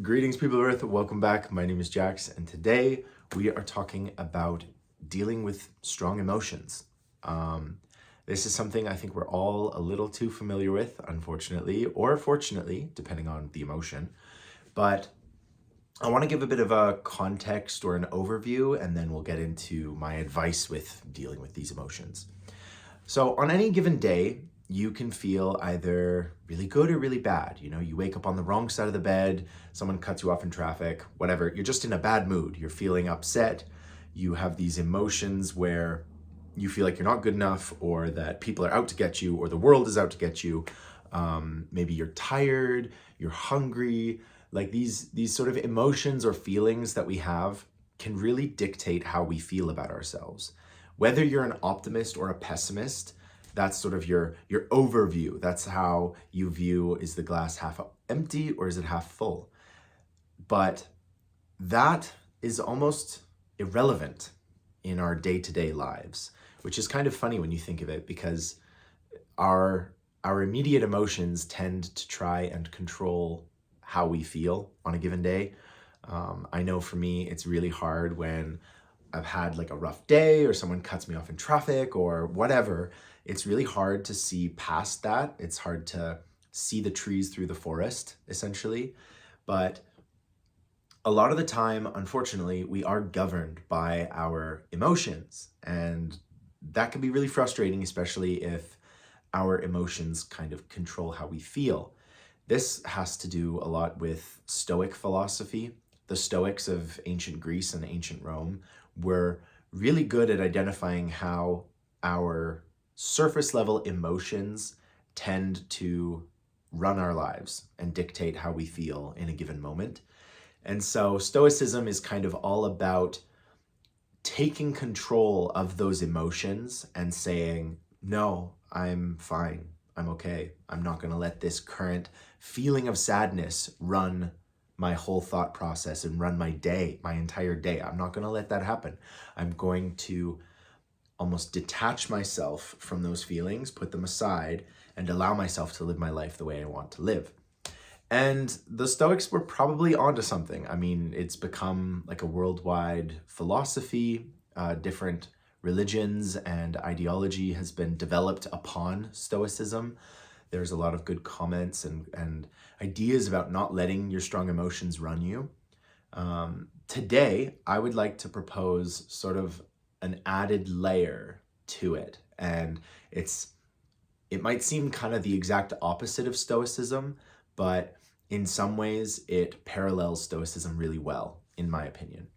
Greetings, people of Earth. Welcome back. My name is Jax, and today we are talking about dealing with strong emotions. This is something I think we're all a little too familiar with, unfortunately, or fortunately, depending on the emotion. But I want to give a bit of a context or an overview, and then we'll get into my advice with dealing with these emotions. So, on any given day, you can feel either really good or really bad. You wake up on the wrong side of the bed, someone cuts you off in traffic, whatever. You're just in a bad mood. You're feeling upset. You have these emotions where you feel like you're not good enough, or that people are out to get you, or the world is out to get you. Maybe you're tired, you're hungry. Like these sort of emotions or feelings that we have can really dictate how we feel about ourselves. Whether you're an optimist or a pessimist, that's sort of your overview. That's how you view, is the glass half empty or is it half full? But that is almost irrelevant in our day-to-day lives, which is kind of funny when you think of it, because our immediate emotions tend to try and control how we feel on a given day. I know for me, it's really hard when I've had like a rough day or someone cuts me off in traffic or whatever. It's really hard to see past that. It's hard to see the trees through the forest, essentially. But a lot of the time, unfortunately, we are governed by our emotions. And that can be really frustrating, especially if our emotions kind of control how we feel. This has to do a lot with Stoic philosophy. The Stoics of ancient Greece and ancient Rome were really good at identifying how our surface level emotions tend to run our lives and dictate how we feel in a given moment. And so Stoicism is kind of all about taking control of those emotions and saying, no, I'm fine. I'm okay. I'm not going to let this current feeling of sadness run my whole thought process and run my day, my entire day. I'm not going to let that happen. I'm going to almost detach myself from those feelings, put them aside, and allow myself to live my life the way I want to live. And the Stoics were probably onto something. I mean, it's become like a worldwide philosophy. Different religions and ideology has been developed upon Stoicism. There's a lot of good comments and ideas about not letting your strong emotions run you. Today, I would like to propose sort of an added layer to it. And it might seem kind of the exact opposite of Stoicism, but in some ways it parallels Stoicism really well, in my opinion.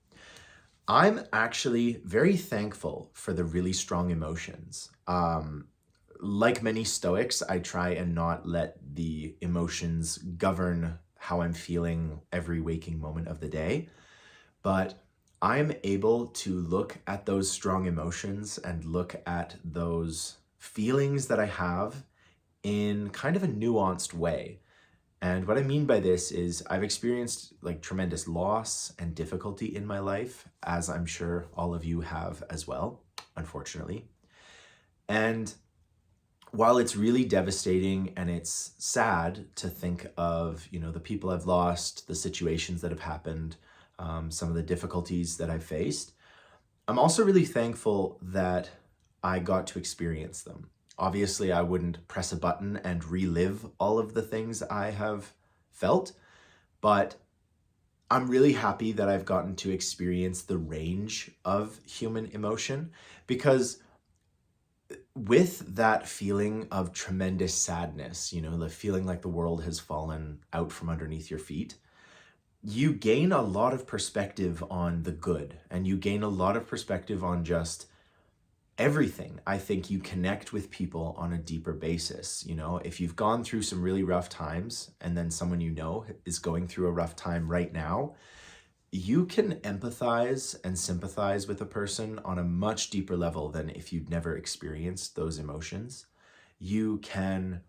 I'm actually very thankful for the really strong emotions. Like many Stoics, I try and not let the emotions govern how I'm feeling every waking moment of the day. But I'm able to look at those strong emotions and look at those feelings that I have in kind of a nuanced way. And what I mean by this is I've experienced like tremendous loss and difficulty in my life, as I'm sure all of you have as well, unfortunately. And while it's really devastating and it's sad to think of, the people I've lost, the situations that have happened, some of the difficulties that I've faced, I'm also really thankful that I got to experience them. Obviously, I wouldn't press a button and relive all of the things I have felt, but I'm really happy that I've gotten to experience the range of human emotion, because with that feeling of tremendous sadness, the feeling like the world has fallen out from underneath your feet, you gain a lot of perspective on the good, and you gain a lot of perspective on just everything. I think you connect with people on a deeper basis. If you've gone through some really rough times and then someone is going through a rough time right now, you can empathize and sympathize with a person on a much deeper level than if you'd never experienced those emotions. You can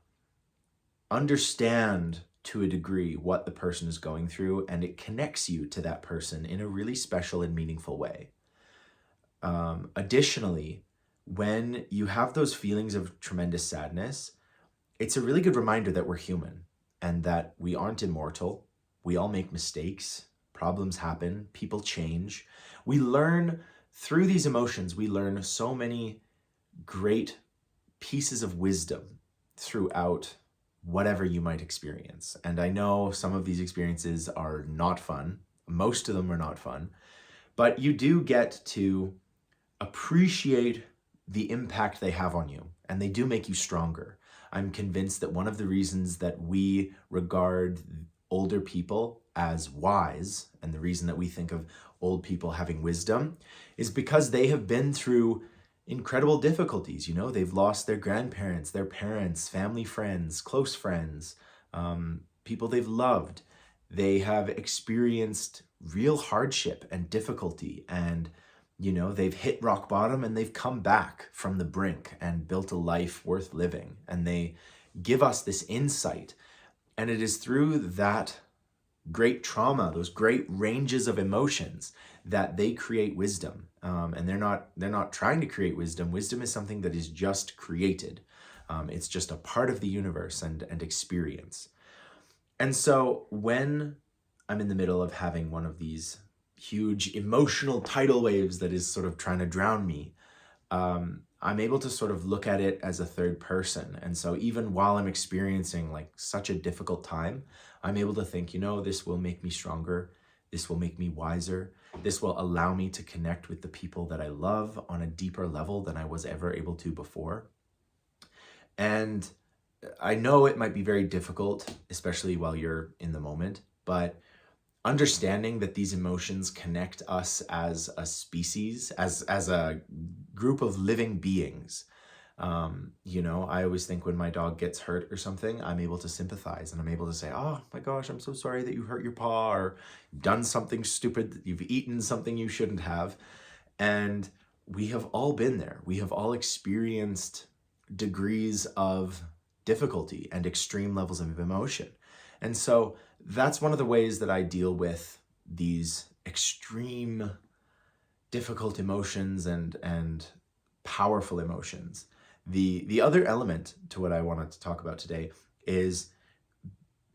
understand to a degree what the person is going through, and it connects you to that person in a really special and meaningful way. Additionally, when you have those feelings of tremendous sadness, it's a really good reminder that we're human and that we aren't immortal. We all make mistakes. Problems happen. People change. We learn through these emotions, we learn so many great pieces of wisdom throughout whatever you might experience. And I know some of these experiences are not fun. Most of them are not fun. But you do get to appreciate the impact they have on you, and they do make you stronger. I'm convinced that one of the reasons that we regard older people as wise, and the reason that we think of old people having wisdom, is because they have been through incredible difficulties. They've lost their grandparents, their parents, family, friends, close friends, people they've loved. They have experienced real hardship and difficulty, and they've hit rock bottom and they've come back from the brink and built a life worth living. And they give us this insight. And it is through that great trauma, those great ranges of emotions, that they create wisdom. And they're not trying to create wisdom. Wisdom is something that is just created. It's just a part of the universe and experience. And so when I'm in the middle of having one of these huge emotional tidal waves that is sort of trying to drown me, I'm able to sort of look at it as a third person. And so even while I'm experiencing like such a difficult time, I'm able to think, this will make me stronger. This will make me wiser. This will allow me to connect with the people that I love on a deeper level than I was ever able to before. And I know it might be very difficult, especially while you're in the moment, but understanding that these emotions connect us as a species, as a group of living beings. I always think when my dog gets hurt or something, I'm able to sympathize and I'm able to say, oh my gosh, I'm so sorry that you hurt your paw, or done something stupid, that you've eaten something you shouldn't have. And we have all been there. We have all experienced degrees of difficulty and extreme levels of emotion. And so that's one of the ways that I deal with these extreme difficult emotions and powerful emotions. The other element to what I wanted to talk about today is,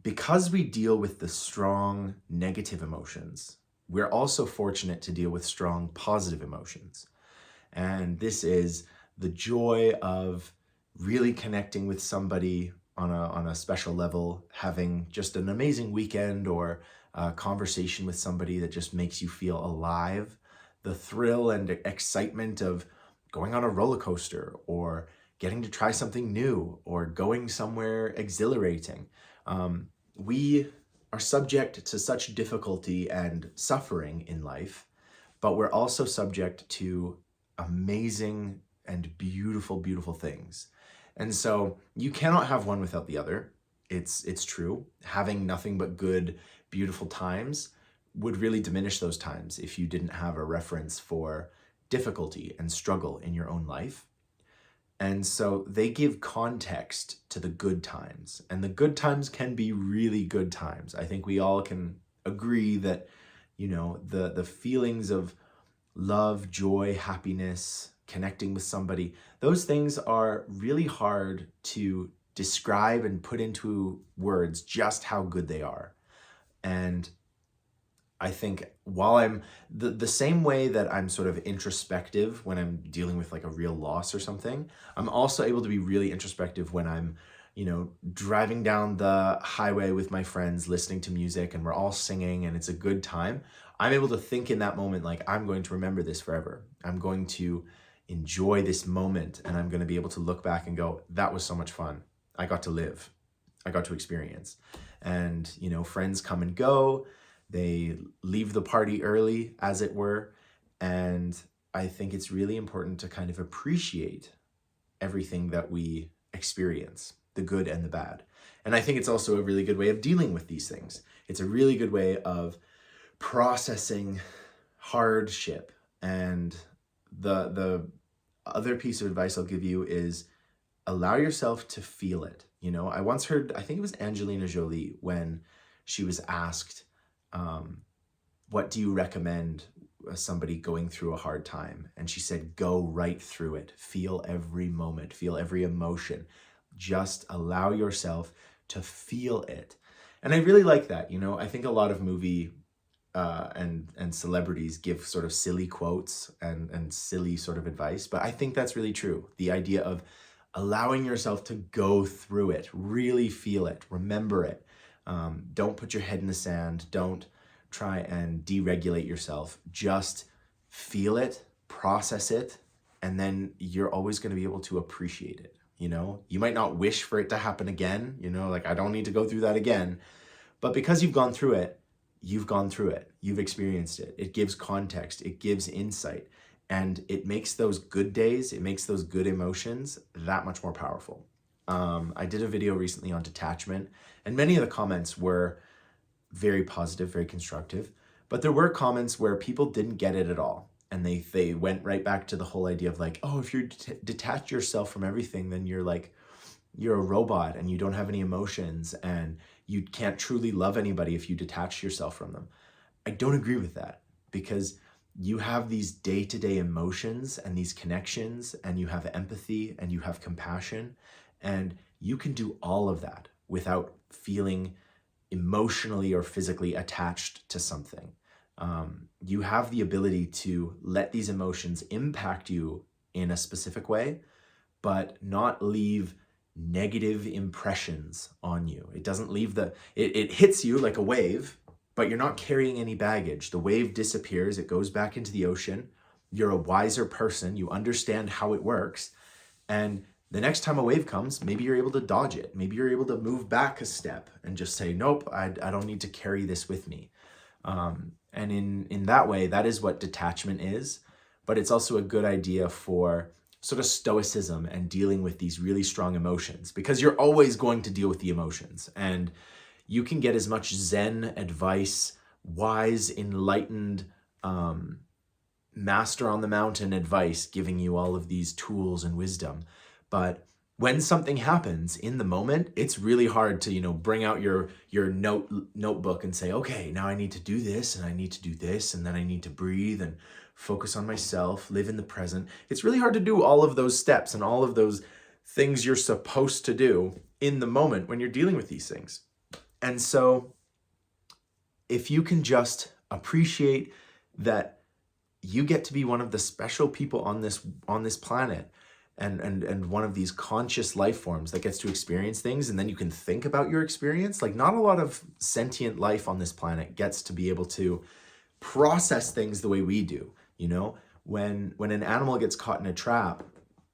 because we deal with the strong negative emotions, we're also fortunate to deal with strong positive emotions. And this is the joy of really connecting with somebody on a special level, having just an amazing weekend, or a conversation with somebody that just makes you feel alive. The thrill and excitement of going on a roller coaster, or getting to try something new, or going somewhere exhilarating. We are subject to such difficulty and suffering in life, but we're also subject to amazing and beautiful, beautiful things. And so you cannot have one without the other. It's true. Having nothing but good, beautiful times would really diminish those times if you didn't have a reference for difficulty and struggle in your own life. And so they give context to the good times, and the good times can be really good times. I think we all can agree that, the feelings of love, joy, happiness, connecting with somebody, those things are really hard to describe and put into words just how good they are. And I think while I'm the same way that I'm sort of introspective when I'm dealing with like a real loss or something, I'm also able to be really introspective when I'm, driving down the highway with my friends, listening to music, and we're all singing and it's a good time. I'm able to think in that moment, like, I'm going to remember this forever. I'm going to enjoy this moment, and I'm going to be able to look back and go, that was so much fun. I got to live. I got to experience. And, friends come and go. They leave the party early, as it were. And I think it's really important to kind of appreciate everything that we experience, the good and the bad. And I think it's also a really good way of dealing with these things. It's a really good way of processing hardship. And the other piece of advice I'll give you is allow yourself to feel it. I once heard, I think it was Angelina Jolie, when she was asked, what do you recommend somebody going through a hard time? And she said, go right through it. Feel every moment, feel every emotion. Just allow yourself to feel it. And I really like that. You know, I think a lot of movie and celebrities give sort of silly quotes and silly sort of advice, but I think that's really true. The idea of allowing yourself to go through it, really feel it, remember it. Don't put your head in the sand. Don't try and deregulate yourself. Just feel it, process it, and then you're always going to be able to appreciate it. You know, you might not wish for it to happen again, you know, like I don't need to go through that again. But because you've gone through it, you've gone through it, you've experienced it. It gives context, it gives insight, and it makes those good days, it makes those good emotions that much more powerful. I did a video recently on detachment, and many of the comments were very positive, very constructive, but there were comments where people didn't get it at all. And they went right back to the whole idea of like, oh, if you detach yourself from everything, then you're a robot and you don't have any emotions and you can't truly love anybody if you detach yourself from them. I don't agree with that, because you have these day-to-day emotions and these connections, and you have empathy and you have compassion, and you can do all of that without feeling emotionally or physically attached to something. You have the ability to let these emotions impact you in a specific way, but not leave negative impressions on you. It doesn't leave it hits you like a wave, but you're not carrying any baggage. The wave disappears, it goes back into the ocean. You're a wiser person, you understand how it works. And the next time a wave comes, maybe you're able to dodge it. Maybe you're able to move back a step and just say, nope, I don't need to carry this with me. And in that way, that is what detachment is. But it's also a good idea for sort of stoicism and dealing with these really strong emotions, because you're always going to deal with the emotions, and you can get as much Zen advice, wise, enlightened, master on the mountain advice, giving you all of these tools and wisdom. But when something happens in the moment, it's really hard to, you know, bring out your notebook and say, okay, now I need to do this and I need to do this, and then I need to breathe and focus on myself, live in the present. It's really hard to do all of those steps and all of those things you're supposed to do in the moment when you're dealing with these things. And so if you can just appreciate that you get to be one of the special people on this planet, and one of these conscious life forms that gets to experience things, and then you can think about your experience. Like, not a lot of sentient life on this planet gets to be able to process things the way we do. You know, when an animal gets caught in a trap,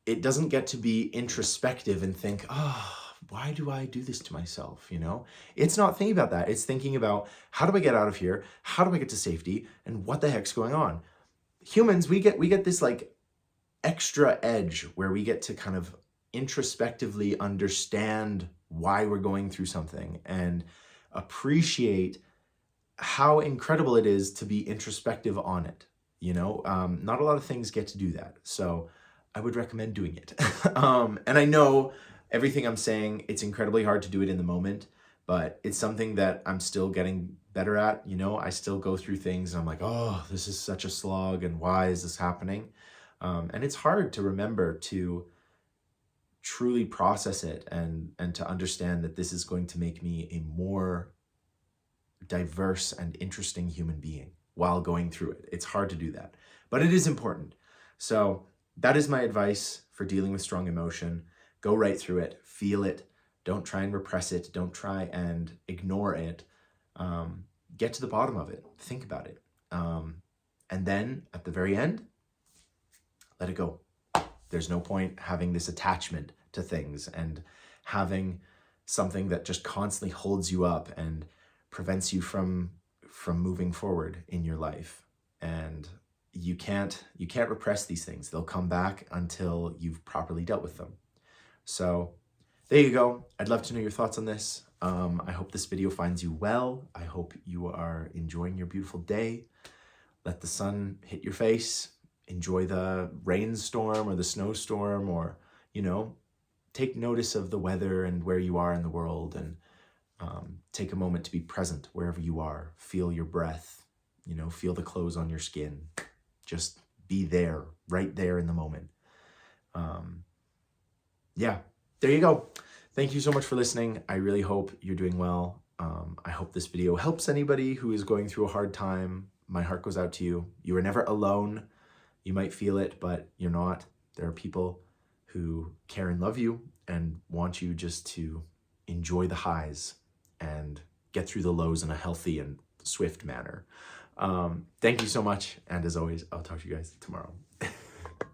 it doesn't get to be introspective and think, oh, why do I do this to myself? You know, it's not thinking about that. It's thinking about, how do I get out of here? How do I get to safety? And what the heck's going on? Humans, we get this like extra edge where we get to kind of introspectively understand why we're going through something and appreciate how incredible it is to be introspective on it. You know, not a lot of things get to do that. So I would recommend doing it. And I know everything I'm saying, it's incredibly hard to do it in the moment, but it's something that I'm still getting better at. You know, I still go through things and I'm like, oh, this is such a slog, and why is this happening? And it's hard to remember to truly process it and to understand that this is going to make me a more diverse and interesting human being while going through it. It's hard to do that, but it is important. So that is my advice for dealing with strong emotion. Go right through it, feel it. Don't try and repress it. Don't try and ignore it. Get to the bottom of it. Think about it. And then at the very end, let it go. There's no point having this attachment to things and having something that just constantly holds you up and prevents you from moving forward in your life. And you can't repress these things. They'll come back until you've properly dealt with them. So there you go. I'd love to know your thoughts on this. I hope this video finds you well. I hope you are enjoying your beautiful day. Let the sun hit your face. Enjoy the rainstorm or the snowstorm, or, you know, take notice of the weather and where you are in the world, and take a moment to be present wherever you are. Feel your breath, you know, feel the clothes on your skin. Just be there, right there in the moment. Yeah, there you go. Thank you so much for listening. I really hope you're doing well. I hope this video helps anybody who is going through a hard time. My heart goes out to you. You are never alone. You might feel it, but you're not. There are people who care and love you and want you just to enjoy the highs and get through the lows in a healthy and swift manner. Thank you so much. And as always, I'll talk to you guys tomorrow.